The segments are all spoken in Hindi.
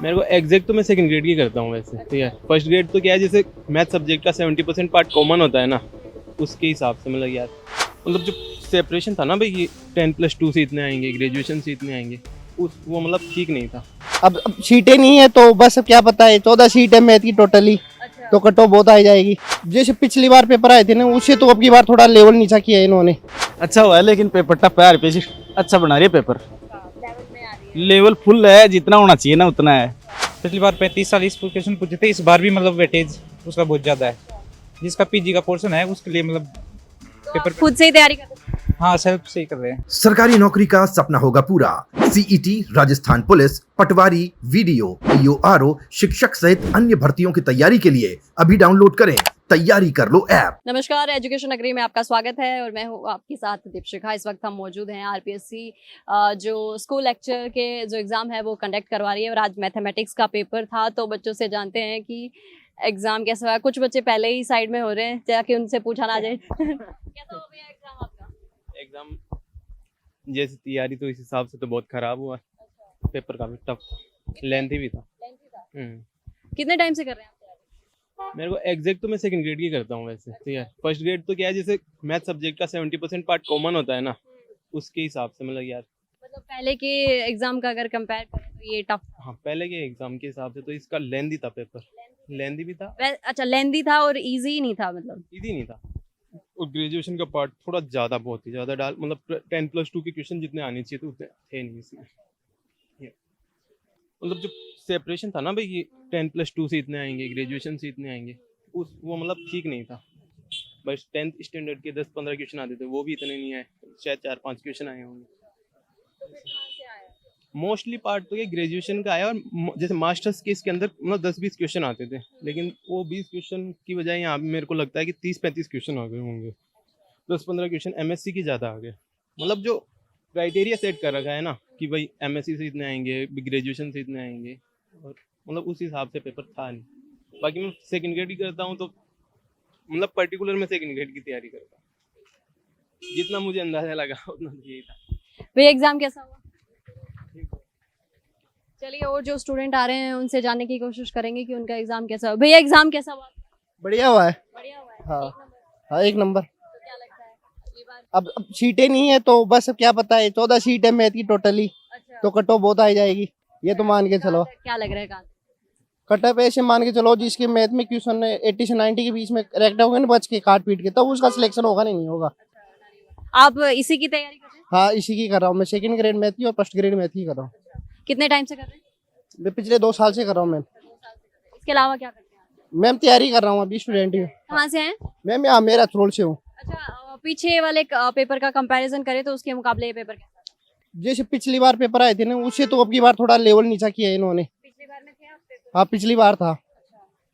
मेरे को एग्जैक्ट तो मैं सेकंड ग्रेड की करता हूँ वैसे, ठीक है। फर्स्ट ग्रेड तो क्या है, जैसे मैथ सब्जेक्ट का 70% पार्ट कॉमन होता है ना, उसके हिसाब से मतलब यार, मतलब जो सेपरेशन था ना भाई, ये 10+2 से इतने आएंगे, ग्रेजुएशन से इतने आएंगे, उस वो मतलब ठीक नहीं था। अब सीटें नहीं है तो बस अब क्या पता है, 14 सीट है मैथ की टोटली। तो कट ऑफ बहुत आ जाएगी। जैसे पिछली बार पेपर आए थे ना, उससे तो अब की बार थोड़ा लेवल नीचा किया है इन्होंने। अच्छा हुआ है, लेकिन पेपर टफ है। आरपीएससी अच्छा बना रही है पेपर। लेवल फुल है, जितना होना चाहिए ना उतना है। पिछली बार 35-40 क्वेश्चन पूछे थे, इस बार भी मतलब वेटेज उसका बहुत ज़्यादा है। जिसका पीजी का पोर्शन है उसके लिए मतलब पेपर खुद से ही तैयारी कर रहे हैं? हाँ, सेल्फ से ही कर रहे हैं। सरकारी नौकरी का सपना होगा पूरा। सीईटी, राजस्थान पुलिस, पटवारी, वीडियो, पीओआरओ, शिक्षक सहित अन्य भर्तियों की तैयारी के लिए अभी डाउनलोड करें तैयारी कर लो ऐप। नमस्कार, एजुकेशन नगरी में आपका स्वागत है और मैं हूँ आपके साथ दीपशिखा। इस वक्त हम मौजूद हैं आरपीएससी जो स्कूल लेक्चर के जो एग्ज़ाम है वो कंडक्ट करवा रही है और आज मैथमेटिक्स का पेपर था, तो बच्चों से जानते हैं कि एग्ज़ाम कैसा हुआ। कुछ बच्चे पहले ही साइड में हो रहे हैं, जाके उनसे पूछा ना जाए। कैसा हो गया एग्ज़ाम आपका? एग्जाम जैसी तैयारी तो इस हिसाब से तो बहुत खराब हुआ। पेपर काफी टफ था, लेंथी भी था। कितने टाइम से कर रहे हैं आप तैयारी? मेरे को एग्जैक्ट तो मैं सेकंड ग्रेड की करता हूँ वैसे, ठीक है। फर्स्ट ग्रेड तो क्या है, जैसे मैथ सब्जेक्ट का 70% पार्ट कॉमन होता है ना, उसके हिसाब से मतलब यार। मतलब पहले के एग्ज़ाम का अगर कंपेयर करें तो ये टफ। हाँ, पहले के एग्जाम के हिसाब से तो इसका लेंथी था पेपर, लेंथी भी था, अच्छा, लेंदी था और इजी नहीं था मतलब? इजी नहीं था। और ग्रेजुएशन का पार्ट थोड़ा ज़्यादा, बहुत ही ज़्यादा डाल, मतलब 10+2 के क्वेश्चन जितने आने चाहिए थे उतने थे नहीं इसमें। ये मतलब जो सेपरेशन था ना भाई, ये 10+2 से इतने आएंगे, ग्रेजुएशन से इतने आएंगे, उस वो मतलब ठीक नहीं था। बस 10th स्टैंडर्ड के 10-15 क्वेश्चन आते थे, वो भी इतने नहीं आए, शायद 4-5 क्वेश्चन आए होंगे। मोस्टली पार्ट तो ये ग्रेजुएशन का आया, और जैसे मास्टर्स के इसके अंदर मतलब 10-20 क्वेश्चन आते थे, लेकिन वो 20 क्वेश्चन की बजाय यहाँ पे मेरे को लगता है कि 30-35 क्वेश्चन आ गए होंगे। 10-15 क्वेश्चन एमएससी की ज़्यादा आ गए। मतलब जो क्राइटेरिया सेट कर रखा है ना कि भाई एमएससी से इतने आएंगे, ग्रेजुएशन से इतने आएंगे, और मतलब उस हिसाब से पेपर था नहीं। बाकी मैं सेकंड ग्रेड ही करता हूँ, तो मतलब पर्टिकुलर मैं सेकंड ग्रेड की तैयारी करता हूँ। जितना मुझे अंदाजा लगा उतना तो यही था। भैया एग्ज़ाम कैसा हुआ? चलिए, और जो स्टूडेंट आ रहे हैं उनसे जानने की कोशिश करेंगे कि उनका एग्जाम कैसा हुआ। भैया एग्जाम कैसा हुआ? बढ़िया हुआ है। बढ़िया हुआ है। हाँ। एक नंबर। हाँ, एक नंबर। तो क्या लगता है अगली बार? अब सीटें नहीं है तो बस अब क्या पता है, 14 सीट है मैथ की टोटली। अच्छा, तो कट ऑफ बहुत आ जाएगी, ये तो मान के चलो। क्या लग रहा है कहाँ? कट ऑफ ऐसे मान के चलो, जिसके मैथ में क्वेश्चन 80 से 90 के बीच में करेक्ट होंगे ना, बच के काट पीट के, तब उसका सिलेक्शन होगा नहीं होगा। आप इसी की तैयारी कर रहे हैं? हाँ, इसी की कर रहा हूँ मैं। सेकंड ग्रेड मैथ की और फर्स्ट ग्रेड मैथ की कर रहा हूँ। कितने टाइम से कर रहे हैं? मैं पिछले 2 साल से कर रहा हूँ मैम। इसके अलावा क्या करते हैं आप? मैम तैयारी कर रहा हूँ, अभी स्टूडेंट ही हूँ। कहाँ से हैं? मैम यहाँ मेरा रोल से हूँ। अच्छा, पीछे वाले पेपर का कंपैरिजन करें तो उसके मुकाबले ये पेपर कैसा है? जैसे पिछली बार पेपर आए थे ना, उससे तो अब की बार थोड़ा लेवल नीचा किया है इन्होंने। पिछली बार में थे आप पेपर? हाँ, पिछली बार था।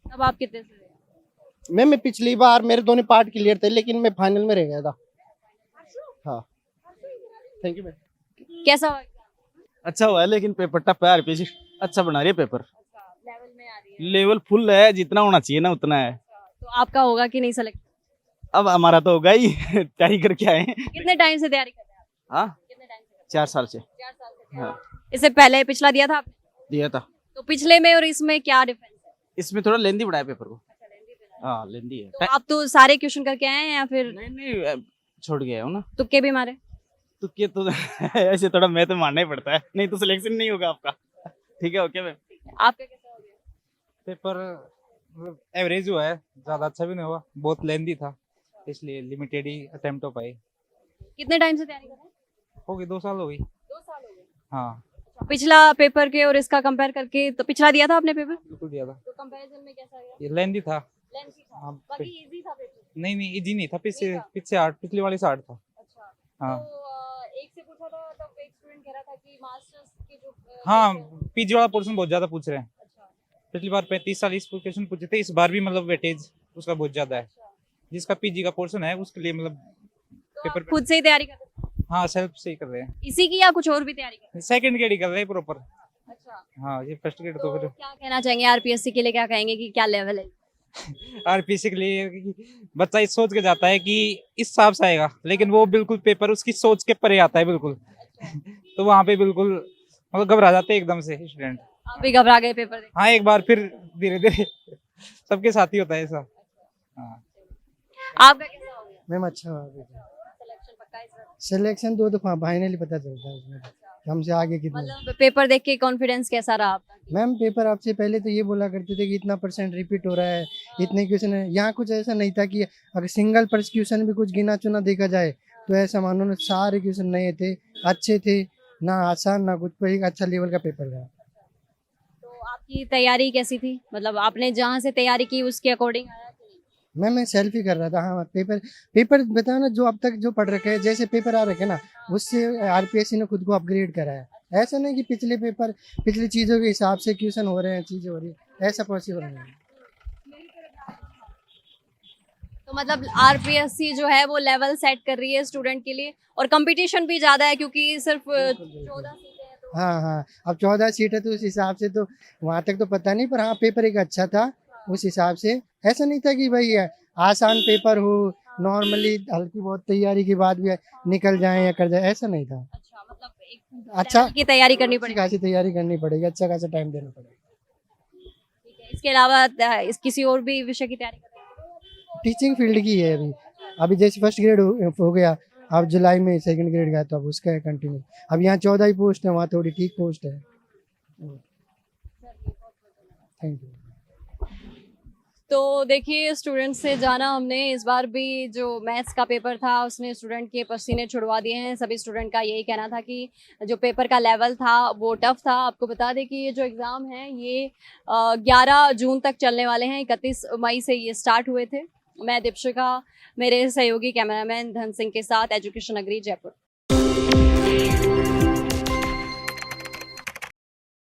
अब आप कितने से रहे? मैं पिछली बार मेरे दोनों पार्ट क्लियर थे, लेकिन मैं फाइनल में रह गया था। हाँ, थैंक यू मैम। कैसा हुआ एग्जाम? अच्छा हुआ है, लेकिन पेपर टफ है। आरपीएससी अच्छा बना रही है पेपर। लेवल में आ रही है। लेवल फुल है, जितना होना चाहिए ना उतना है। तो आपका होगा कि नहीं सेलेक्ट? अब हमारा तो होगा ही। तैयारी करके आए हैं। कितने टाइम से तैयारी कर रहे हैं आप? हाँ, कितने टाइम से? 4 साल से 4 साल से। हाँ इससे पहले पिछला दिया था आपने? दिया था। तो पिछले में और इसमें क्या डिफरेंस है? इसमें थोड़ा लेंदी बढ़ाया पेपर को। हाँ, लेंदी है। तो आप तो सारे क्वेश्चन करके आए हैं या फिर नहीं, छोड़ गया हूँ ना। तुक्के भी मारे? तो क्या तो ऐसे थोड़ा मैं तो मानना ही पड़ता है, नहीं तो सिलेक्शन नहीं होगा आपका। ठीक है, ओके मैम। आपका कैसा हो गया? पेपर एवरेज हुआ है, ज़्यादा अच्छा भी नहीं हुआ, बहुत लेंदी था, इसलिए लिमिटेड ही अटेम्प्ट हो पाए। कितने टाइम से तैयारी कर रहे हैं? हो गई 2 साल हो गई। 2 साल हो गए। हाँ, पिछला पेपर के और इसका कंपेयर करके, तो पिछला दिया था आपने पेपर? बिल्कुल दिया था। तो कंपैरिजन में कैसा गया? ये लेंदी था। लेंथी था, हाँ, बाकी इजी था पेपर? नहीं नहीं, इजी नहीं था, नहीं था। पीछे हार्ड, पिछली वाली से हार्ड था। अच्छा। हाँ। तो एक से पूछा था तब एक स्टूडेंट कह रहा था कि मास्टर्स की जो हाँ, question है- पीजी वाला पोर्शन बहुत ज़्यादा पूछ रहे हैं। अच्छा। पिछली बार 35-40 क्वेश्चन पूछे थे, इस बार भी मतलब वेटेज उसका बहुत ज़्यादा है। अच्छा। जिसका पीजी का पोर्शन है उसके लिए मतलब तो पेपर आप खुद से ही तैयारी कर रहे हैं? हाँ, सेल्फ से ही कर रहे हैं। इसी की या कुछ और भी तैयारी कर रहे सेकंड ग्रेड ही कर रहे हैं प्रॉपर। हैं? अच्छा। हाँ, ये फर्स्ट ग्रेड तो तो फिर क्या कहना चाहेंगे आरपीएससी के लिए, क्या कहेंगे कि क्या लेवल है? आरपीसी के लिए कि बच्चा इस सोच के जाता है कि इस हिसाब से आएगा, लेकिन वो बिल्कुल पेपर उसकी सोच के परे आता है बिल्कुल। तो वहाँ पे बिल्कुल मतलब घबरा जाते हैं एकदम से स्टूडेंट। आप भी घबरा गए पेपर देख? हाँ, एक बार फिर धीरे धीरे सबके साथ ही होता है ऐसा। हाँ। आपका कैसा हो गया मैम अच्छा हुआ सिलेक्शन पक्का इस बार? सिलेक्शन दो दफा फाइनली पता चलता है उसमें कि हमसे आगे कितना। मतलब पेपर देख के कॉन्फिडेंस कैसा रहा आपका? मैम पेपर आपसे पहले तो ये बोला करते थे कि इतना % रिपीट हो रहा है, इतने क्वेश्चन है। यहाँ कुछ ऐसा नहीं था कि अगर सिंगल क्वेश्चन भी कुछ गिना चुना देखा जाए तो ऐसा मानो ना सारे क्वेश्चन नए थे, अच्छे थे, ना आसान ना कुछ, पर एक अच्छा लेवल का पेपर था। तो आपकी तैयारी कैसी थी, मतलब आपने जहाँ से तैयारी की उसके अकॉर्डिंग आया कि नहीं? मैं सेल्फी कर रहा था। हाँ पेपर बताओ ना, जो अब तक जो पढ़ रखे हैं जैसे पेपर आ रखे ना, उससे आरपीएससी ने खुद को अपग्रेड करा है। ऐसा नहीं कि पिछली चीज़ों के हिसाब से क्वेश्चन हो रहे हैं, चीज़ें हो रही है, ऐसा पॉसिबल नहीं है। तो मतलब आरपीएससी जो है वो लेवल सेट कर रही है स्टूडेंट के लिए, और कंपटीशन भी ज्यादा है क्योंकि सिर्फ 14 सीटें हैं तो हाँ अब 14 सीट है तो उस हिसाब से तो वहाँ तक तो पता नहीं, पर हाँ पेपर एक अच्छा था उस हिसाब से। ऐसा नहीं था कि भाई आसान पेपर हो, नॉर्मली हल्की बहुत तैयारी के बाद भी निकल जाए या कर जाए, ऐसा नहीं था। अच्छा, मतलब एक अच्छा level की तैयारी करनी अच्छी पड़ेगी। खासी तैयारी करनी पड़ेगी, अच्छा खासा टाइम देना पड़ेगा। ठीक है, इसके अलावा किसी और भी विषय की तैयारी कर रहे हैं? टीचिंग फील्ड की है अभी जैसे फर्स्ट ग्रेड हो गया, अब जुलाई में सेकंड ग्रेड गया तो अब उसका है कंटिन्यू। अब यहाँ 14 ही पोस्ट है, वहाँ थोड़ी ठीक पोस्ट है। Thank you. तो देखिए, स्टूडेंट से जाना हमने, इस बार भी जो मैथ्स का पेपर था उसने स्टूडेंट के पसीने छुड़वा दिए हैं। सभी स्टूडेंट का यही कहना था कि जो पेपर का लेवल था वो टफ था। आपको बता दें कि ये जो एग्ज़ाम है ये 11 जून तक चलने वाले हैं। 31 मई से ये स्टार्ट हुए थे। मैं दीपशिखा, मेरे सहयोगी कैमरामैन धन सिंह के साथ, एजुकेशन नगरी जयपुर।